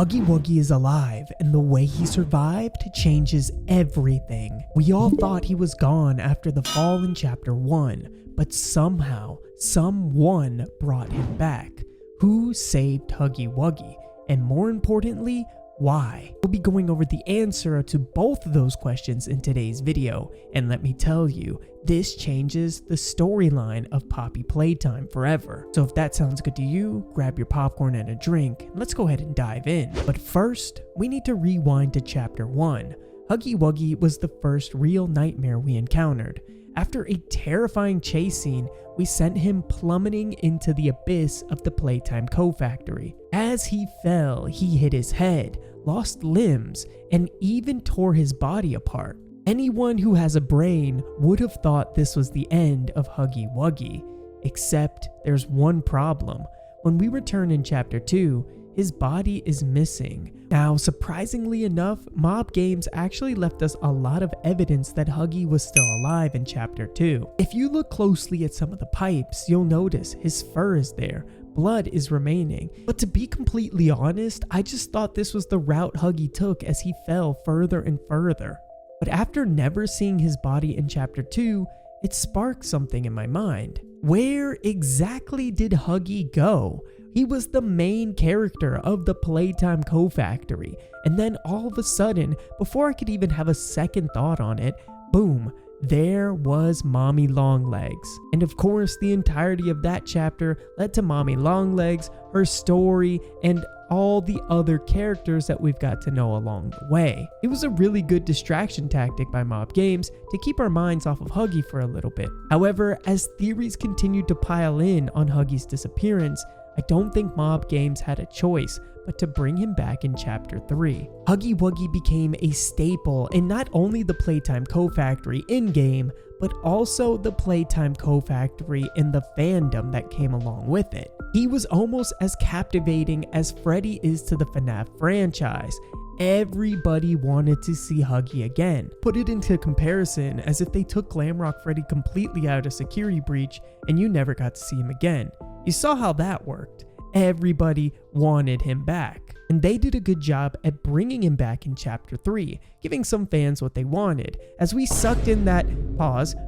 Huggy Wuggy is alive, and the way he survived changes everything. We all thought he was gone after the fall in Chapter 1, but somehow, someone brought him back. Who saved Huggy Wuggy? And more importantly, why? We'll be going over the answer to both of those questions in today's video, and let me tell you, this changes the storyline of Poppy Playtime forever. So if that sounds good to you, grab your popcorn and a drink, and let's go ahead and dive in. But first, we need to rewind to Chapter 1. Huggy Wuggy was the first real nightmare we encountered. After a terrifying chase scene, we sent him plummeting into the abyss of the Playtime Co factory. As he fell, he hit his head, lost limbs, and even tore his body apart. Anyone who has a brain would have thought this was the end of Huggy Wuggy. Except there's one problem. When we return in Chapter 2, his body is missing. Now, surprisingly enough, Mob Games actually left us a lot of evidence that Huggy was still alive in Chapter 2. If you look closely at some of the pipes, you'll notice his fur is there. Blood is remaining. But to be completely honest, I just thought this was the route Huggy took as he fell further and further. But after never seeing his body in Chapter 2, it sparked something in my mind. Where exactly did Huggy go? He was the main character of the Playtime Co factory, and then all of a sudden, before I could even have a second thought on it, boom, there was Mommy Longlegs. And of course, the entirety of that chapter led to Mommy Longlegs, her story, and all the other characters that we've got to know along the way. It was a really good distraction tactic by Mob Games to keep our minds off of Huggy for a little bit. However, as theories continued to pile in on Huggy's disappearance, I don't think Mob Games had a choice but to bring him back in Chapter 3. Huggy Wuggy became a staple in not only the Playtime Co factory in-game, but also the Playtime Co factory in the fandom that came along with it. He was almost as captivating as Freddy is to the FNAF franchise. Everybody wanted to see Huggy again. Put it into comparison as if they took Glamrock Freddy completely out of Security Breach and you never got to see him again. You saw how that worked. Everybody wanted him back. And they did a good job at bringing him back in Chapter 3, giving some fans what they wanted. As we sucked in that,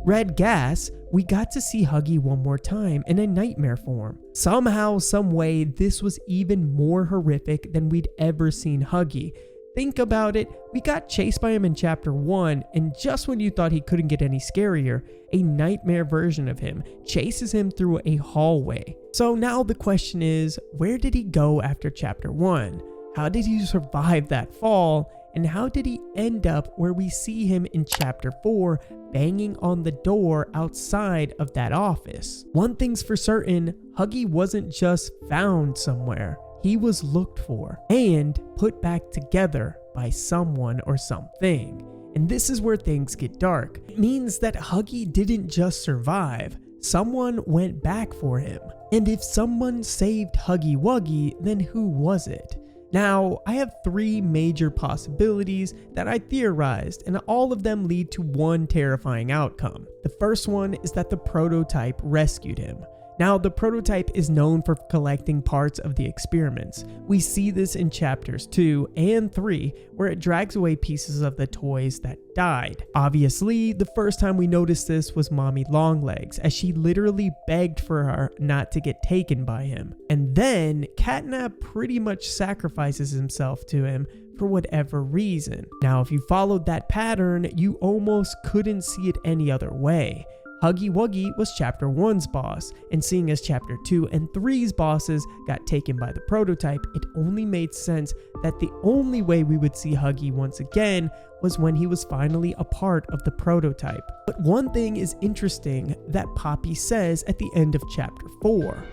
red gas, we got to see Huggy one more time in a nightmare form. Somehow, some way, this was even more horrific than we'd ever seen Huggy. Think about it, we got chased by him in Chapter 1, and just when you thought he couldn't get any scarier, a nightmare version of him chases him through a hallway. So now the question is, where did he go after Chapter 1? How did he survive that fall? And how did he end up where we see him in Chapter 4 banging on the door outside of that office? One thing's for certain, Huggy wasn't just found somewhere. He was looked for and put back together by someone or something. And this is where things get dark. It means that Huggy didn't just survive, someone went back for him. And if someone saved Huggy Wuggy, then who was it? Now, I have three major possibilities that I theorized, and all of them lead to one terrifying outcome. The first one is that the prototype rescued him. Now, the prototype is known for collecting parts of the experiments. We see this in Chapters 2 and 3, where it drags away pieces of the toys that died. Obviously, the first time we noticed this was Mommy Longlegs, as she literally begged for her not to get taken by him. And then, Catnap pretty much sacrifices himself to him for whatever reason. Now, if you followed that pattern, you almost couldn't see it any other way. Huggy Wuggy was Chapter 1's boss, and seeing as Chapter 2 and 3's bosses got taken by the prototype, it only made sense that the only way we would see Huggy once again was when he was finally a part of the prototype. But one thing is interesting that Poppy says at the end of Chapter 4.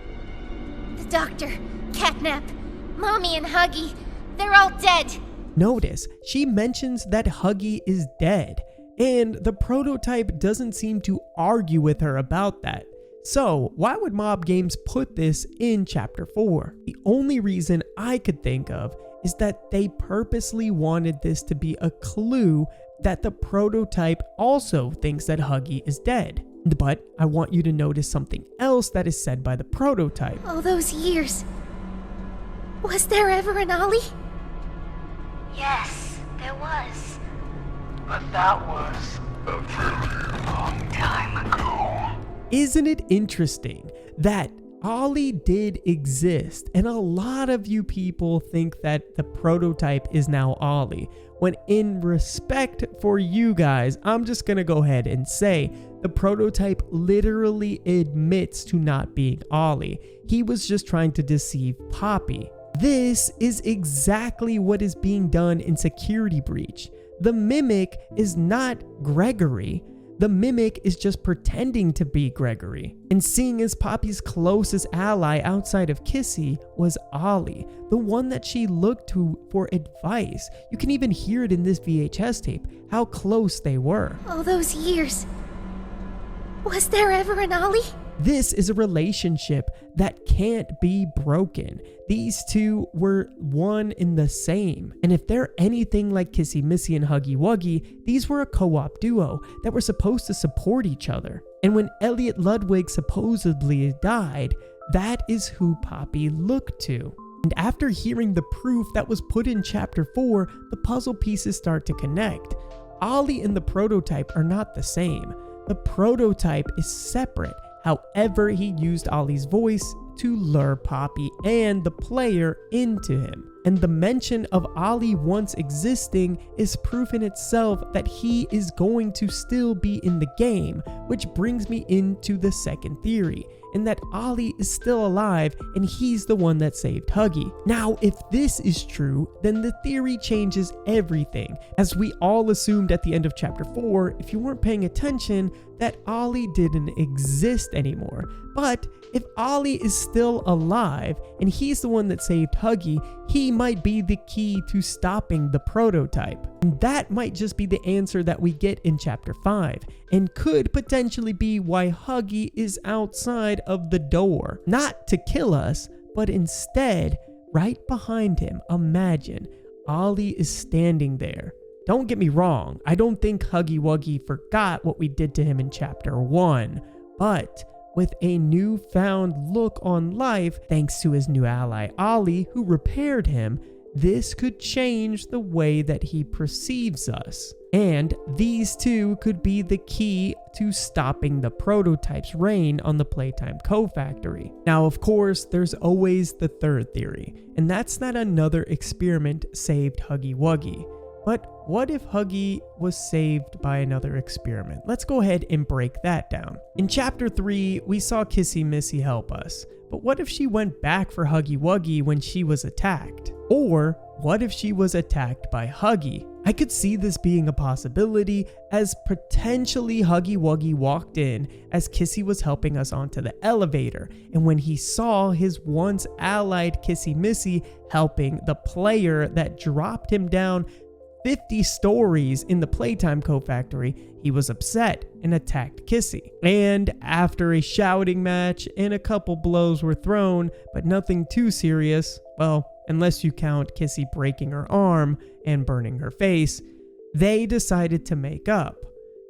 The doctor, Catnap, Mommy and Huggy, they're all dead. Notice, she mentions that Huggy is dead. And the prototype doesn't seem to argue with her about that. So why would Mob Games put this in Chapter 4? The only reason I could think of is that they purposely wanted this to be a clue that the prototype also thinks that Huggy is dead. But I want you to notice something else that is said by the prototype. All those years. Was there ever an Ollie? Yes, there was. But that was a very long time ago. Isn't it interesting that Ollie did exist, and a lot of you people think that the prototype is now Ollie, when in respect for you guys, I'm just gonna go ahead and say the prototype literally admits to not being Ollie. He was just trying to deceive Poppy. This is exactly what is being done in Security Breach. The mimic is not Gregory. The mimic is just pretending to be Gregory. And seeing as Poppy's closest ally outside of Kissy was Ollie, the one that she looked to for advice. You can even hear it in this VHS tape, how close they were. All those years. Was there ever an Ollie? This is a relationship that can't be broken. These two were one and the same. And if they're anything like Kissy Missy and Huggy Wuggy, these were a co-op duo that were supposed to support each other. And when Elliot Ludwig supposedly died, that is who Poppy looked to. And after hearing the proof that was put in chapter 4, the puzzle pieces start to connect. Ollie and the prototype are not the same. The prototype is separate. However, he used Ollie's voice to lure Poppy and the player into him. And the mention of Ollie once existing is proof in itself that he is going to still be in the game, which brings me into the second theory, in that Ollie is still alive and he's the one that saved Huggy. Now, if this is true, then the theory changes everything, as we all assumed at the end of chapter 4, if you weren't paying attention, that Ollie didn't exist anymore. But if Ollie is still alive and he's the one that saved Huggy, he might be the key to stopping the prototype. And that might just be the answer that we get in chapter 5, and could potentially be why Huggy is outside of the door. Not to kill us, but instead, right behind him, imagine, Ollie is standing there. Don't get me wrong, I don't think Huggy Wuggy forgot what we did to him in chapter 1, but with a newfound look on life, thanks to his new ally Ollie, who repaired him, this could change the way that he perceives us. And these two could be the key to stopping the prototype's reign on the Playtime Co factory. Now, of course, there's always the third theory, and that's that another experiment saved Huggy Wuggy. But what if Huggy was saved by another experiment? Let's go ahead and break that down. In chapter 3, we saw Kissy Missy help us. But what if she went back for Huggy Wuggy when she was attacked? Or what if she was attacked by Huggy? I could see this being a possibility, as potentially Huggy Wuggy walked in as Kissy was helping us onto the elevator, and when he saw his once allied Kissy Missy helping the player that dropped him down 50 stories in the Playtime Co factory, he was upset and attacked Kissy. And after a shouting match and a couple blows were thrown, but nothing too serious, well, unless you count Kissy breaking her arm and burning her face, they decided to make up.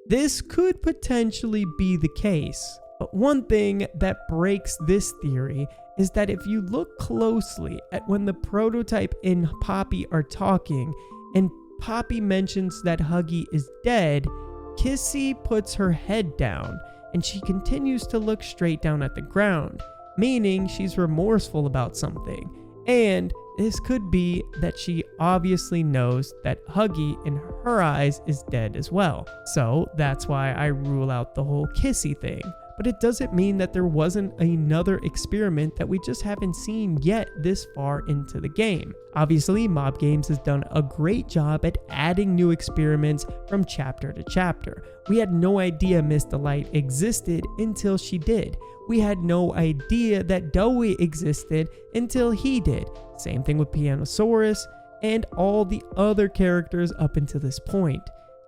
This could potentially be the case. But one thing that breaks this theory is that if you look closely at when the prototype and Poppy are talking, and Poppy mentions that Huggy is dead, Kissy puts her head down and she continues to look straight down at the ground, meaning she's remorseful about something. And this could be that she obviously knows that Huggy, in her eyes, is dead as well. So that's why I rule out the whole Kissy thing. But it doesn't mean that there wasn't another experiment that we just haven't seen yet this far into the game. Obviously, Mob Games has done a great job at adding new experiments from chapter to chapter. We had no idea Miss Delight existed until she did. We had no idea that Dowie existed until he did. Same thing with Pianosaurus and all the other characters up until this point.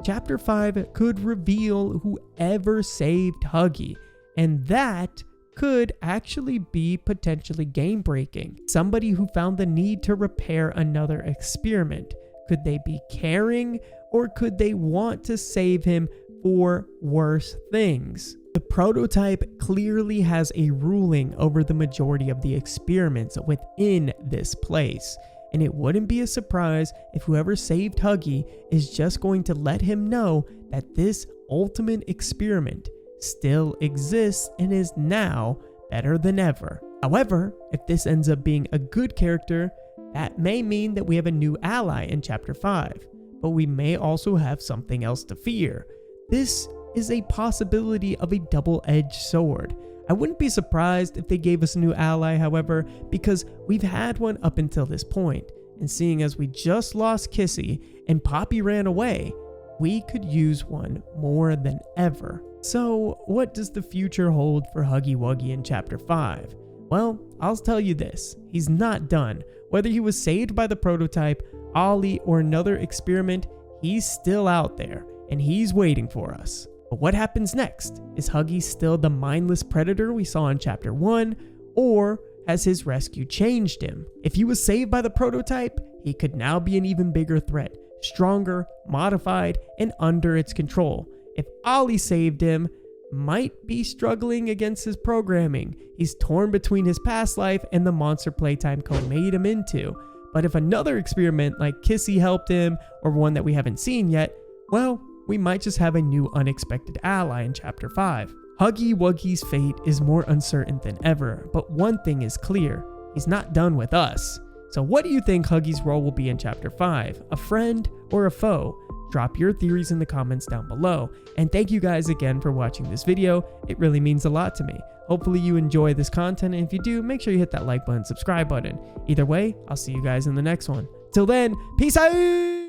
Chapter 5 could reveal whoever saved Huggy, and that could actually be potentially game-breaking. Somebody who found the need to repair another experiment. Could they be caring, or could they want to save him for worse things? The prototype clearly has a ruling over the majority of the experiments within this place. and it wouldn't be a surprise if whoever saved Huggy is just going to let him know that this ultimate experiment still exists and is now better than ever. However, if this ends up being a good character, that may mean that we have a new ally in Chapter 5, but we may also have something else to fear. This is a possibility of a double-edged sword. I wouldn't be surprised if they gave us a new ally, however, because we've had one up until this point, and seeing as we just lost Kissy and Poppy ran away, we could use one more than ever. So, what does the future hold for Huggy Wuggy in Chapter 5? Well, I'll tell you this, he's not done. Whether he was saved by the prototype, Ollie, or another experiment, he's still out there, and he's waiting for us. But what happens next? Is Huggy still the mindless predator we saw in Chapter 1, or has his rescue changed him? If he was saved by the prototype, he could now be an even bigger threat, stronger, modified, and under its control. If Ollie saved him, might be struggling against his programming. He's torn between his past life and the monster Playtime Co made him into. But if another experiment like Kissy helped him, or one that we haven't seen yet, well, we might just have a new unexpected ally in Chapter 5. Huggy Wuggy's fate is more uncertain than ever, but one thing is clear, he's not done with us. So what do you think Huggy's role will be in Chapter 5? A friend or a foe? Drop your theories in the comments down below. And thank you guys again for watching this video. It really means a lot to me. Hopefully you enjoy this content, and if you do, make sure you hit that like button, subscribe button. Either way, I'll see you guys in the next one. Till then, peace out!